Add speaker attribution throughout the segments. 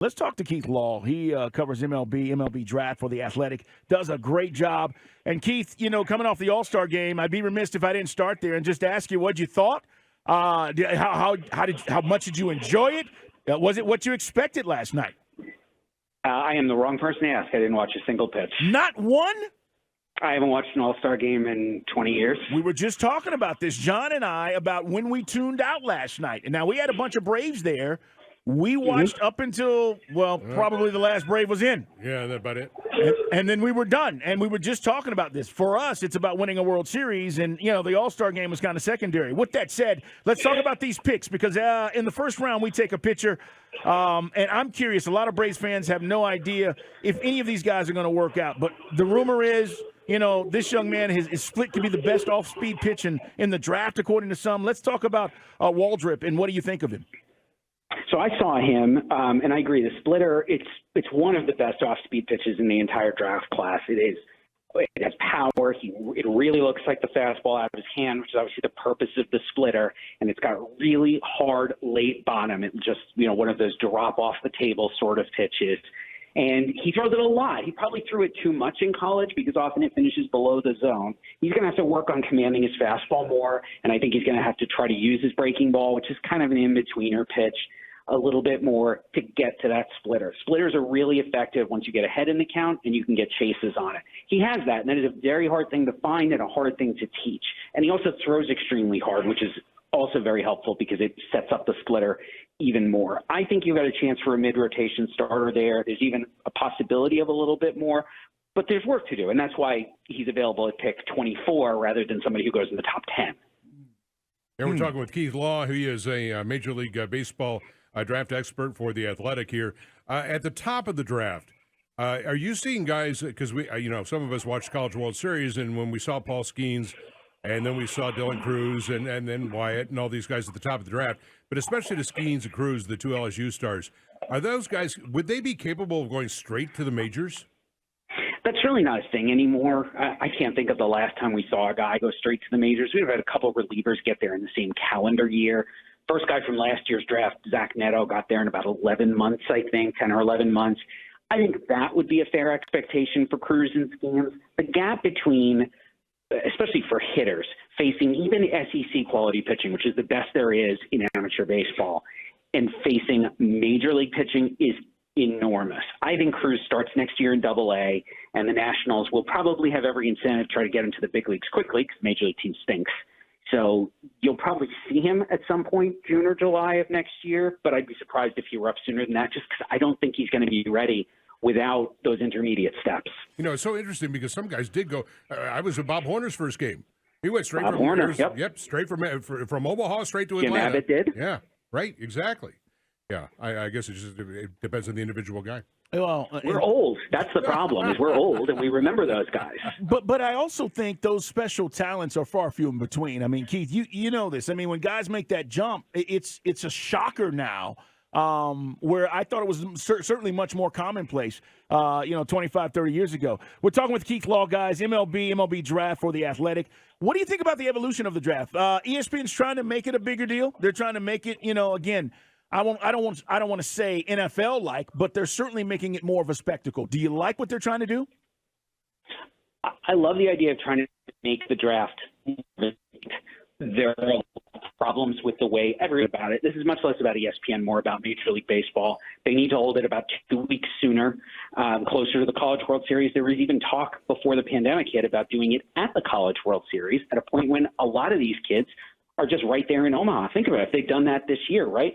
Speaker 1: Let's talk to Keith Law. He covers MLB Draft for The Athletic, does a great job. And Keith, coming off the All-Star game, I'd be remiss if I didn't start there and just ask you what you thought. How much did you enjoy it? Was it what you expected last night?
Speaker 2: I am the wrong person to ask. I didn't watch a single pitch.
Speaker 1: Not one?
Speaker 2: I haven't watched an All-Star game in 20 years.
Speaker 1: We were just talking about this, John and I, about when we tuned out last night. And now we had a bunch of Braves there. We watched up until, probably the last Brave was in.
Speaker 3: Yeah, that's about it.
Speaker 1: And then we were done. And we were just talking about this. For us, it's about winning a World Series. And, the All-Star game was kind of secondary. With that said, let's talk about these picks. Because in the first round, we take a pitcher. And I'm curious, a lot of Braves fans have no idea if any of these guys are going to work out. But the rumor is, this young man is split to be the best off-speed pitch in the draft, according to some. Let's talk about Waldrop, and what do you think of him?
Speaker 2: So I saw him, and I agree. The splitter, it's one of the best off-speed pitches in the entire draft class. It has power. It really looks like the fastball out of his hand, which is obviously the purpose of the splitter. And it's got really hard late bottom. It's just one of those drop off the table sort of pitches. And he throws it a lot. He probably threw it too much in college because often it finishes below the zone. He's going to have to work on commanding his fastball more, and I think he's going to have to try to use his breaking ball, which is kind of an in-betweener pitch, a little bit more to get to that splitter. Splitters are really effective once you get ahead in the count and you can get chases on it. He has that, and that is a very hard thing to find and a hard thing to teach. And he also throws extremely hard, which is also very helpful because it sets up the splitter even more. I think you've got a chance for a mid-rotation starter there. There's even a possibility of a little bit more, but there's work to do, and that's why he's available at pick 24 rather than somebody who goes in the top 10.
Speaker 3: And we're talking with Keith Law, who is a Major League Baseball draft expert for The Athletic here. At the top of the draft, are you seeing guys, because we, some of us watched College World Series, and when we saw Paul Skeens, and then we saw Dylan Cruz, and then Wyatt, and all these guys at the top of the draft, but especially the Skeens and Cruz, the two LSU stars, are those guys, would they be capable of going straight to the majors?
Speaker 2: That's really not a thing anymore. I can't think of the last time we saw a guy go straight to the majors. We've had a couple of relievers get there in the same calendar year. First guy from last year's draft, Zach Neto, got there in about 11 months, I think, 10 or 11 months. I think that would be a fair expectation for Cruz and Skeens. The gap between, especially for hitters, facing even SEC quality pitching, which is the best there is in amateur baseball, and facing major league pitching is enormous. I think Cruz starts next year in Double-A, and the Nationals will probably have every incentive to try to get him to the big leagues quickly because major league team stinks. So you'll probably see him at some point, June or July of next year, but I'd be surprised if he were up sooner than that just because I don't think he's going to be ready without those intermediate steps.
Speaker 3: It's so interesting because some guys did go. I was at Bob Horner's first game. He went straight
Speaker 2: Bob
Speaker 3: from
Speaker 2: Horner, yep,
Speaker 3: straight from Omaha straight to
Speaker 2: Jim
Speaker 3: Atlanta.
Speaker 2: Abbott did.
Speaker 3: Yeah, right, exactly. Yeah, I guess it depends on the individual guy.
Speaker 1: Well,
Speaker 2: we're old. That's the problem. Is we're old and we remember those guys.
Speaker 1: But I also think those special talents are far few in between. I mean, Keith, you know this. I mean, when guys make that jump, it's a shocker now. Where I thought it was certainly much more commonplace, 25, 30 years ago. We're talking with Keith Law, guys, MLB Draft for The Athletic. What do you think about the evolution of the draft? ESPN's trying to make it a bigger deal. They're trying to make it, again, I don't want to say NFL-like, but they're certainly making it more of a spectacle. Do you like what they're trying to do?
Speaker 2: I love the idea of trying to make the draft. There are problems with the way about it. This is much less about ESPN, more about Major League Baseball. They need to hold it about 2 weeks sooner, closer to the College World Series. There was even talk before the pandemic hit about doing it at the College World Series at a point when a lot of these kids are just right there in Omaha. Think about it. If they'd done that this year, right?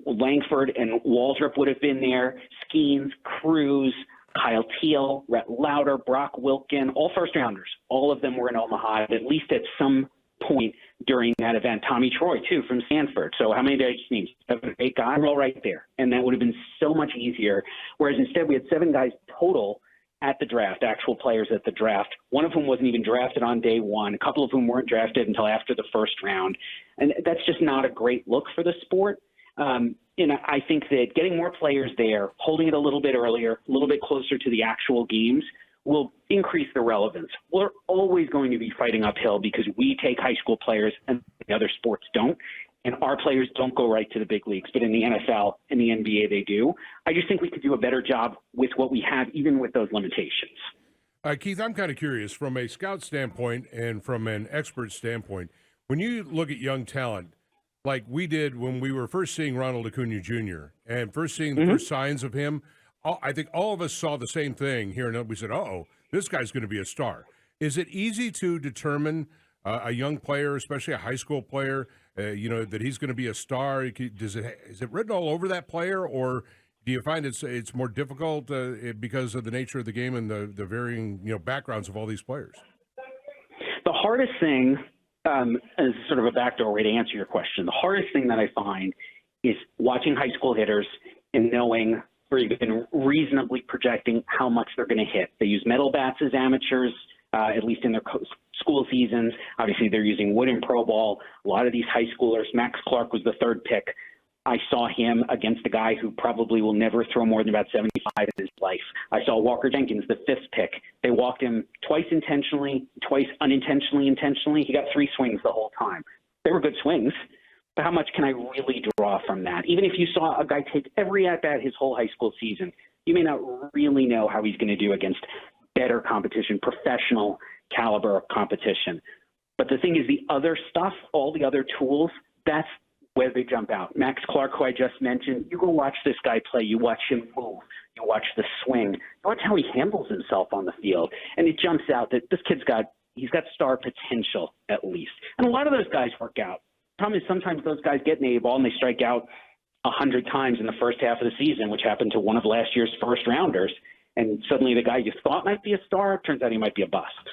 Speaker 2: Langford and Waldrop would have been there, Skeens, Cruz, Kyle Teal, Rhett Lauder, Brock Wilken, all first-rounders. All of them were in Omaha, at least at some point during that event. Tommy Troy, too, from Stanford. So how many did I just name? 7 or 8 guys? We're all right there. And that would have been so much easier. Whereas instead we had 7 guys total at the draft, actual players at the draft, one of whom wasn't even drafted on day one, a couple of whom weren't drafted until after the first round. And that's just not a great look for the sport. I think that getting more players there, holding it a little bit earlier, a little bit closer to the actual games, will increase the relevance. We're always going to be fighting uphill because we take high school players and the other sports don't. and our players don't go right to the big leagues, but in the NFL and the NBA they do. I just think we could do a better job with what we have, even with those limitations.
Speaker 3: Keith, I'm kind of curious from a scout standpoint and from an expert standpoint. When you look at young talent, like we did when we were first seeing Ronald Acuna Jr. and first seeing the first signs of him, I think all of us saw the same thing here, and we said, "Uh-oh, this guy's going to be a star." Is it easy to determine a young player, especially a high school player, that he's going to be a star? Is it written all over that player, or do you find it's more difficult because of the nature of the game and the varying backgrounds of all these players?
Speaker 2: The hardest thing, as sort of a backdoor way to answer your question, the hardest thing that I find is watching high school hitters and knowing or even reasonably projecting how much they're going to hit. They use metal bats as amateurs, at least in their school seasons. Obviously, they're using wood in pro ball. A lot of these high schoolers, Max Clark was the third pick. I saw him against a guy who probably will never throw more than about 75 in his life. I saw Walker Jenkins, the fifth pick. They walked him twice intentionally, twice unintentionally, intentionally. He got 3 swings the whole time. They were good swings, but how much can I really draw from that? Even if you saw a guy take every at-bat his whole high school season, you may not really know how he's going to do against better competition, professional caliber competition. But the thing is, the other stuff, all the other tools, that's where they jump out. Max Clark, who I just mentioned, you go watch this guy play. You watch him move. You watch the swing. You watch how he handles himself on the field. And it jumps out that this kid's got star potential at least. And a lot of those guys work out. The problem is sometimes those guys get an A ball and they strike out 100 times in the first half of the season, which happened to one of last year's first rounders. And suddenly the guy you thought might be a star turns out he might be a bust.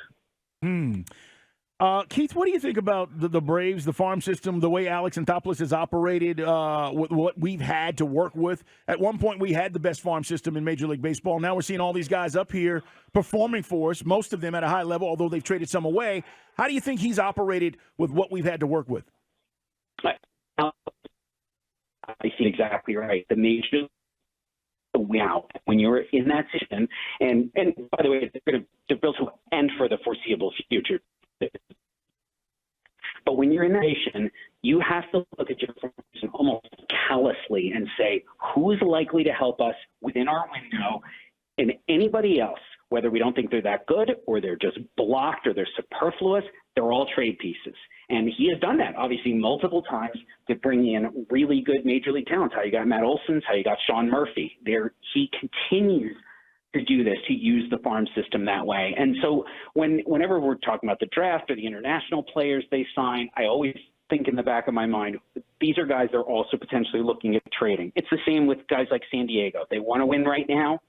Speaker 1: Keith, what do you think about the Braves, the farm system, the way Alex Anthopoulos has operated, with what we've had to work with? At one point, we had the best farm system in Major League Baseball. Now we're seeing all these guys up here performing for us, most of them at a high level, although they've traded some away. How do you think he's operated with what we've had to work with?
Speaker 2: I see exactly right. The major wow, when you're in that situation, and by the way, they're built to end for the foreseeable future. But when you're in that situation, you have to look at your person almost callously and say, who's likely to help us within our window, and anybody else, whether we don't think they're that good or they're just blocked or they're superfluous, they're all trade pieces. And he has done that, obviously, multiple times to bring in really good major league talent. How you got Matt Olson's, how you got Sean Murphy. He continues to do this, to use the farm system that way. And so whenever we're talking about the draft or the international players they sign, I always think in the back of my mind, these are guys they're also potentially looking at trading. It's the same with guys like San Diego. They want to win right now.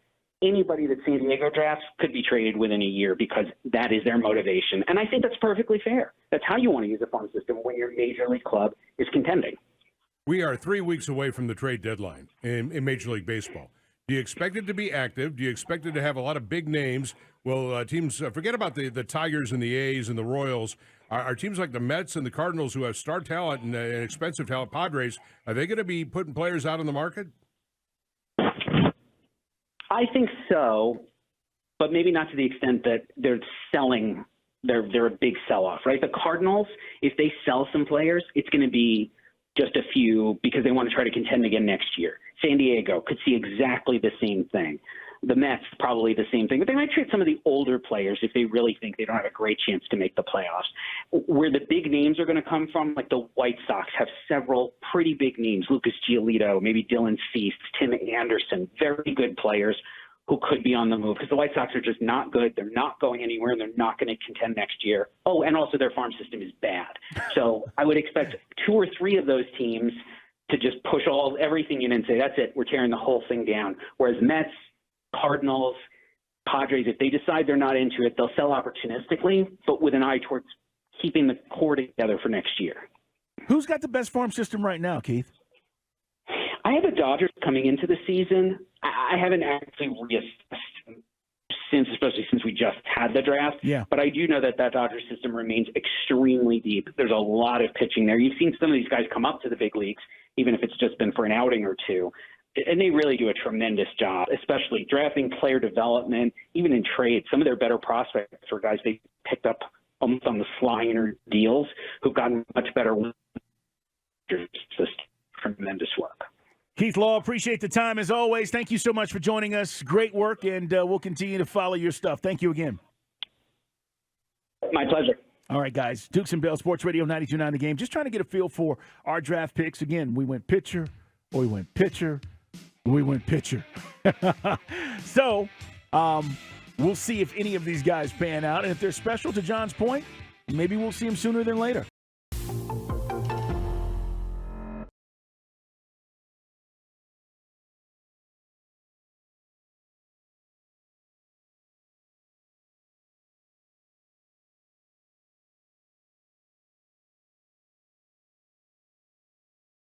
Speaker 2: Anybody that San Diego drafts could be traded within a year because that is their motivation. And I think that's perfectly fair. That's how you want to use a farm system when your major league club is contending.
Speaker 3: We are 3 weeks away from the trade deadline in Major League Baseball. Do you expect it to be active? Do you expect it to have a lot of big names? Will teams forget about the Tigers and the A's and the Royals? Are teams like the Mets and the Cardinals, who have star talent and expensive talent, Padres, are they going to be putting players out on the market?
Speaker 2: I think so, but maybe not to the extent that they're selling. They're a big sell-off, right? The Cardinals, if they sell some players, it's going to be just a few because they want to try to contend again next year. San Diego could see exactly the same thing. The Mets, probably the same thing. But they might trade some of the older players if they really think they don't have a great chance to make the playoffs. Where the big names are going to come from, like the White Sox have several pretty big names. Lucas Giolito, maybe Dylan Cease, Tim Anderson, very good players who could be on the move because the White Sox are just not good. They're not going anywhere, and they're not going to contend next year. Oh, and also their farm system is bad. So I would expect 2 or 3 of those teams to just push everything in and say, that's it, we're tearing the whole thing down. Whereas Mets, Cardinals, Padres, if they decide they're not into it, they'll sell opportunistically, but with an eye towards keeping the core together for next year.
Speaker 1: Who's got the best farm system right now, Keith?
Speaker 2: I have the Dodgers coming into the season. I haven't actually reassessed especially since we just had the draft.
Speaker 1: Yeah.
Speaker 2: But I do know that Dodgers system remains extremely deep. There's a lot of pitching there. You've seen some of these guys come up to the big leagues, even if it's just been for an outing or two. And they really do a tremendous job, especially drafting, player development, even in trade. Some of their better prospects are guys they picked up almost on the sly in deals who've gotten much better. just tremendous work.
Speaker 1: Keith Law, appreciate the time as always. Thank you so much for joining us. Great work, and we'll continue to follow your stuff. Thank you again.
Speaker 2: My pleasure.
Speaker 1: All right, guys. Dukes and Bell Sports Radio 92.9 The Game. Just trying to get a feel for our draft picks. Again, we went pitcher, we went pitcher, we went pitcher. So we'll see if any of these guys pan out. And if they're special, to John's point, maybe we'll see them sooner than later.